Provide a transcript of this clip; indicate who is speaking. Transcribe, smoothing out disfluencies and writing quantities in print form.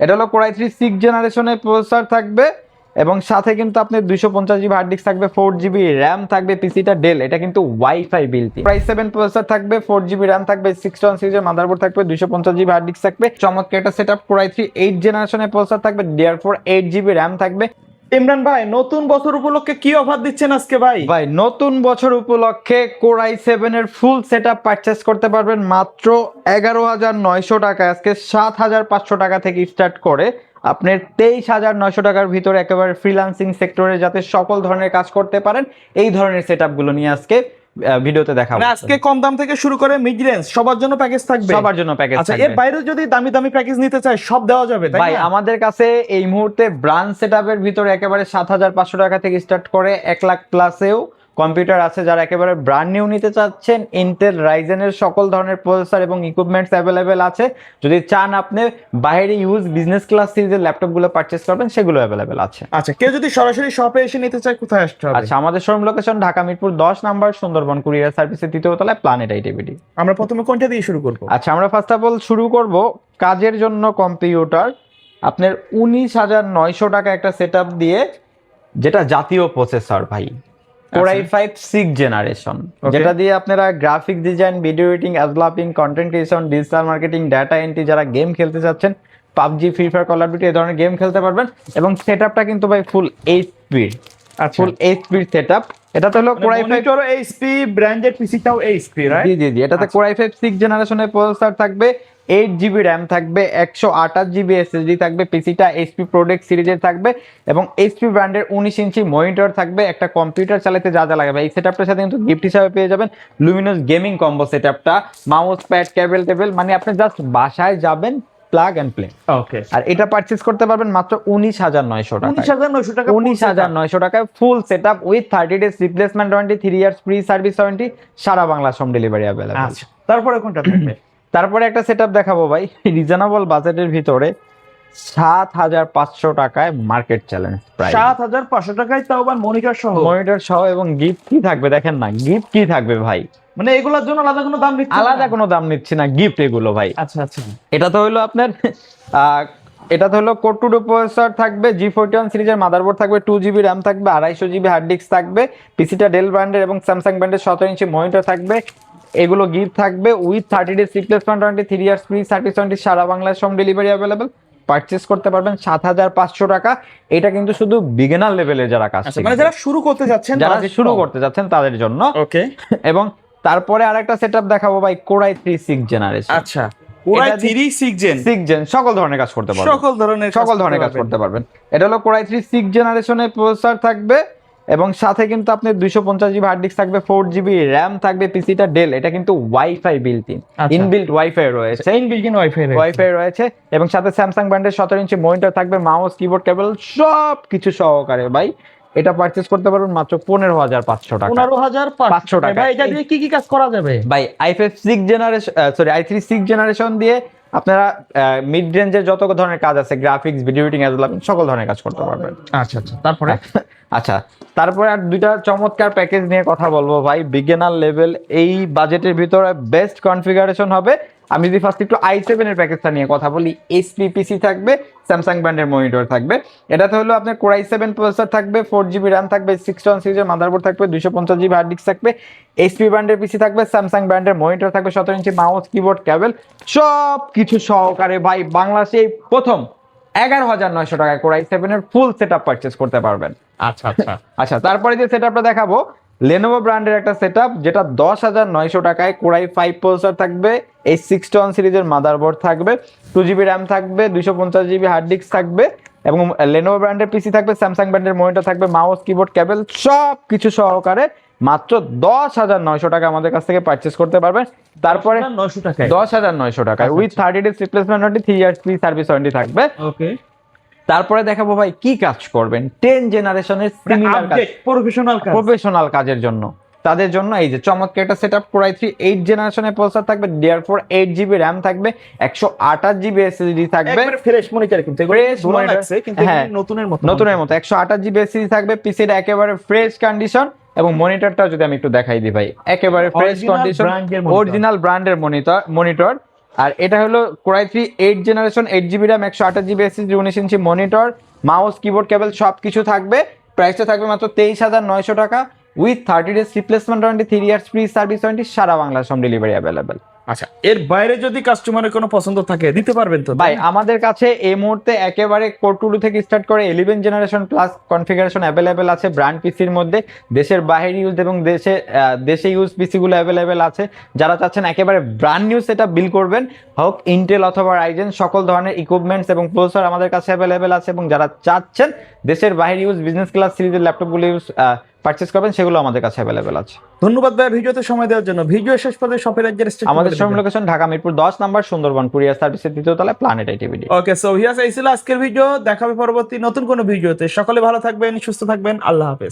Speaker 1: এটা হলো core i3 6 জেনারেশনের প্রসেসর থাকবে এবং সাথে কিন্তু আপনার 250 জিবি হার্ড ডিস্ক থাকবে, 4 জিবি র্যাম থাকবে, পিসিটা ডেল, এটা কিন্তু wifi built in. Core i7 processor থাকবে, 4 জিবি র্যাম থাকবে, 61 সিরিজের মাদারবোর্ড থাকবে, 250 জিবি হার্ড ডিস্ক থাকবে, চমৎকার একটা সেটআপ। কোর i3 8 জেনারেশনের প্রসেসর থাকবে, DDR4 8 জিবি র্যাম থাকবে।
Speaker 2: ইমরান ভাই, নতুন বছর উপলক্ষে কি অফার দিচ্ছেন আজকে ভাই?
Speaker 1: ভাই নতুন বছর উপলক্ষে কোর i7 এর ফুল সেটআপ পারচেজ করতে পারবেন মাত্র 11,900 টাকা। আজকে 7,500 টাকা থেকে স্টার্ট করে আপনার 23,900 টাকার ভিতরে একেবারে ফ্রিল্যান্সিং সেক্টরে যাতে সকল ধরনের কাজ করতে পারেন এই ধরনের সেটআপ গুলো নিয়ে আজকে ভিডিওতে দেখাবো।
Speaker 2: মানে আজকে কম দাম থেকে শুরু করে মিড রেঞ্জ সবার জন্য প্যাকেজ থাকবে।
Speaker 1: সবার জন্য প্যাকেজ
Speaker 2: আচ্ছা,
Speaker 1: থাকবে।
Speaker 2: এর বাইরে যদি দামি দামি প্যাকেজ নিতে চাই সব দেওয়া যাবে তাই
Speaker 1: ভাই
Speaker 2: না?
Speaker 1: আমাদের কাছে এই মুহূর্তে ব্রান্ড সেটআপের ভিতরে একেবারে 7,500 টাকা থেকে স্টার্ট করে 1 লাখ প্লাসেও কম্পিউটার আছে। যারা একেবারে ব্র্যান্ড নিউ নিতে চাচ্ছেন, ইন্টেল রাইজেনের সকল ধরনের প্রসেসর এবং ইকুইপমেন্টস অ্যাভেলেবেল আছে। যদি চান আপনি বাইরে ইউজ বিজনেস ক্লাস সিরিজের ল্যাপটপগুলো পারচেজ করবেন, সেগুলো অ্যাভেলেবেল আছে।
Speaker 2: আচ্ছা, কেউ যদি সরাসরি শপে এসে নিতে চায় কোথায় আসতে হবে?
Speaker 1: আচ্ছা, আমাদের showroom location Dhaka Mirpur 10 number, Sundarban courier সার্ভিসের 3য় তলায়, প্ল্যানেট আইটিভিডি।
Speaker 2: আমরা প্রথমে কোনটা দিয়ে শুরু করব?
Speaker 1: আচ্ছা, আমরা ফার্স্ট অফ অল শুরু করব কাজের জন্য কম্পিউটার। আপনার 19,900 টাকা একটা সেটআপ দিয়ে, যেটা জাতীয় প্রসেসর ভাই, কোর i5 6 জেনারেশন, যেটা দিয়ে আপনারা graphic design, video editing, developing, content creation, digital marketing, data entry, যারা গেম খেলতে চাচ্ছেন, PUBG, Free Fire, Call of Duty এই ধরনের গেম খেলতে পারবেন। এবং সেটআপটা কিন্তু ভাই full HP, full HP setup. এটাতে হলো কোর i5
Speaker 2: এইচপি ব্র্যান্ডেড, পিসিটাও এইচপি, রাইট?
Speaker 1: জি, এটাতে কোর i5 6 জেনারেশনের প্রসেসর থাকবে, 8 জিবি র্যাম থাকবে, 128 জিবি এসএসডি থাকবে, পিসিটা এইচপি প্রোডেক্ট সিরিজের থাকবে এবং এইচপি ব্র্যান্ডের 19 ইঞ্চি মনিটর থাকবে। একটা কম্পিউটার চালাতে যা যা লাগবে এই সেটআপটার সাথে কিন্তু গিফট হিসাবে পেয়ে যাবেন লুমিনাস গেমিং কম্বো সেটআপটা, মাউস প্যাড, কেবল টেবিল, মানে আপনি জাস্ট বাসায় যাবেন, প্লাগ এন্ড প্লে।
Speaker 2: ওকে,
Speaker 1: আর এটা পারচেজ করতে পারবেন মাত্র 19,900 টাকা।
Speaker 2: 19,900 টাকা,
Speaker 1: 19,900 টাকায় full setup with 30 days replacement warranty, 3 years free service warranty, সারা বাংলাদেশ হোম ডেলিভারি অ্যাভেলেবল।
Speaker 2: আচ্ছা, তারপরে কোনটা থাকবে?
Speaker 1: তারপরে একটা সেটআপ দেখাবো ভাই রিজনেবল বাজেটের ভিতরে, 7,500 টাকায় মার্কেট চ্যালেঞ্জ প্রাইস।
Speaker 2: 7,500 টাকায়, তাও আবার মনিটর সহ।
Speaker 1: মনিটর সহ এবং গিফট কি থাকবে দেখেন না, গিফট কি থাকবে ভাই।
Speaker 2: মানে এগুলোর জন্য আলাদা কোনো দাম নিচ্ছে না?
Speaker 1: আলাদা কোনো দাম নিচ্ছি না, গিফট এগুলো ভাই।
Speaker 2: আচ্ছা আচ্ছা,
Speaker 1: এটা তো হলো আপনার এটা তো হলো কোর 2 প্রসেসর থাকবে, G41 সিরিজের মাদারবোর্ড থাকবে, 2 জিবি র্যাম থাকবে, 250 জিবি হার্ড ডিস্ক থাকবে, পিসিটা ডেল ব্র্যান্ডের এবং স্যামসাং ব্র্যান্ডের 17 ইঞ্চি মনিটর থাকবে। এগুলো গিফট থাকবে with 30 days replacement warranty, 3 years free service warranty, সারা Bangladesh home delivery available. Purchase করতে পারবেন 7,500 টাকা। এটা কিন্তু শুধু বিগিনার লেভেলে যারা কাজ শিখবে,
Speaker 2: মানে যারা শুরু করতে যাচ্ছেন,
Speaker 1: যারা শুরু করতে যাচ্ছেন তাদের জন্য।
Speaker 2: ওকে,
Speaker 1: এবং তারপরে আরেকটা সেটআপ দেখাবো ভাই, কোর i3 6 জেনারেশন।
Speaker 2: আচ্ছা, কোর i3 6 জেন
Speaker 1: সকল ধরনের কাজ করতে পারবেন,
Speaker 2: সকল ধরনের
Speaker 1: কাজ করতে পারবেন। এটা হলো কোর i3 6 জেনারেশনের প্রসেসর থাকবে এবং সাথে কিন্তু আপনার 250 জিবি হার্ড ডিস্ক থাকবে, 4 জিবি র্যাম থাকবে, পিসিটা ডেল, এটা কিন্তু wifi built in, inbuilt wifi রয়েছে, ওয়াইফাই রয়েছে এবং সাথে স্যামসাং ব্র্যান্ডের 17 ইঞ্চি মনিটর থাকবে, মাউস, কিবোর্ড, কেবল সব কিছু সহকারে ভাই। এটা পারচেজ করতে পারবেন মাত্র 15,500 টাকা।
Speaker 2: 15,500 টাকা। ভাই এটা দিয়ে কি কি কাজ করা যাবে?
Speaker 1: ভাই i5 6 জেনারেশন, i3 6 জেনারেশন দিয়ে আপনারা মিড রেঞ্জের যত ধরনের কাজ আছে, গ্রাফিক্স, ভিডিও এডিটিং, ডেভেলপিং, সকল ধরনের কাজ করতে পারবেন।
Speaker 2: আচ্ছা আচ্ছা, তারপরে?
Speaker 1: আচ্ছা, তারপরে আর দুইটা চমৎকার প্যাকেজ নিয়ে কথা বলবো ভাই, বিগিনার লেভেল, এই বাজেটের ভিতরে বেস্ট কনফিগারেশন হবে। আমি যদি ফার্স্ট একটু i7 এর প্যাকেজটা নিয়ে কথা বলি, এইচপি পিসি থাকবে, স্যামসাং ব্র্যান্ডের মনিটর থাকবে। এটাতে হলো আপনার কোর i7 প্রসেসর থাকবে, 4 জিবি র্যাম থাকবে, 61 সিরিজের মাদারবোর্ড থাকবে, 250 জিবি হার্ড ডিস্ক থাকবে, এইচপি ব্র্যান্ডের পিসি থাকবে, স্যামসাং ব্র্যান্ডের মনিটর থাকবে, 17 ইঞ্চি মাউস, কিবোর্ড, কেবল সব কিছু সহকারে ভাই বাংলাদেশে প্রথম 11,900 টাকায় কোর i7 এর ফুল সেটআপ পারচেজ করতে পারবেন।
Speaker 2: আচ্ছা আচ্ছা
Speaker 1: আচ্ছা, তারপরে যে সেটআপটা দেখাবো, লেনোভো ব্র্যান্ডের একটা সেটআপ, যেটা 10,900 টাকায় কোর i5 প্রসেসর থাকবে, এই 61 সিরিজের মাদারবোর্ড থাকবে, 2 জিবি র্যাম থাকবে, 250 জিবি হার্ড ডিস্ক থাকবে এবং লেনোভো ব্র্যান্ডের পিসি থাকবে, স্যামসাং ব্র্যান্ডের মনিটর থাকবে, মাউস, কিবোর্ড, কেবল সব কিছু সহকারে মাত্র 10,900 টাকা আমাদের কাছ থেকে পারচেজ করতে পারবেন। তারপরে 10,900 টাকায় with 30 days replacement warranty, 3 years free service warranty থাকবে।
Speaker 2: ওকে,
Speaker 1: তারপরে দেখাবো ভাই কি কাজ করবেন 10 জেনারেশনের সিমিলার কাজ, প্রফেশনাল কাজের জন্য, তাদের জন্য এই যে চমৎকার একটা সেটআপ। কোর i3 8 জেনারেশনের প্রসেসর থাকবে, DDR4 8 জিবি র্যাম থাকবে, 128 জিবি এসএসডি থাকবে,
Speaker 2: একবারে ফ্রেশ মনিটর, কিন্তু
Speaker 1: ফ্রেশ
Speaker 2: মনিটর
Speaker 1: লাগছে,
Speaker 2: কিন্তু নতুনের মতো
Speaker 1: 128 জিবি এসএসডি থাকবে, পিসিটা একেবারে ফ্রেশ কন্ডিশন এবং মনিটরটা যদি আমি একটু দেখাই দিই ভাই, একেবারে ফ্রেশ কন্ডিশন, অরিজিনাল ব্র্যান্ডের মনিটর, আর এটা হলো core i 3 8 generation 8 GB RAM 128 GB SSD 19 inch monitor, mouse keyboard cable সব কিছু থাকবে। প্রাইসটা থাকবে মাত্র 23,900 টাকা with 30 days replacement warranty, 3 years free service warranty, সারা বাংলাদেশ হোম ডেলিভারি অ্যাভেলেবেল।
Speaker 2: আচ্ছা, এর বাইরে যদি কাস্টমারের কোনো পছন্দ থাকে দিতে পারবেন তো?
Speaker 1: ভাই আমাদের কাছে এই মুহূর্তে একেবারে কোর 2 থেকে স্টার্ট করে 11 জেনারেশন প্লাস কনফিগারেশন অ্যাভেলেবেল আছে ব্র্যান্ড পিসির মধ্যে। দেশের বাইরে ইউজ এবং দেশে ইউজ পিসি গুলো অ্যাভেলেবেল আছে। যারা চাচ্ছেন একেবারে ব্র্যান্ড নিউ সেটআপ বিল করবেন, হোক ইন্টেল অথবা রাইজেন, সকল ধরনের ইকুইপমেন্টস এবং প্রসেসর আমাদের কাছে অ্যাভেলেবেল আছে। এবং যারা চাচ্ছেন দেশের বাইরে ইউজ বিজনেস ক্লাস সিরিজের ল্যাপটপগুলো ইউজ পারচেজ করবেন, সেগুলো আমাদের কাছে অ্যাভেলেবেল আছে।
Speaker 2: ধন্যবাদ ভাই ভিডিওতে সময় দেওয়ার জন্য। ভিডিও শেষ পর্যন্ত শপের অ্যাড্রেস
Speaker 1: আমাদের showroom location Dhaka Mirpur 10 number, Sundarban courier সার্ভিসের 3য় তলায়, প্ল্যানেট আইটিভিডি।
Speaker 2: ওকে, সো ভিউয়ার্স এই ছিল আজকের ভিডিও। দেখা হবে পরবর্তী নতুন কোনো ভিডিওতে। সকলে ভালো থাকবেন, সুস্থ থাকবেন, আল্লাহ হাফেজ।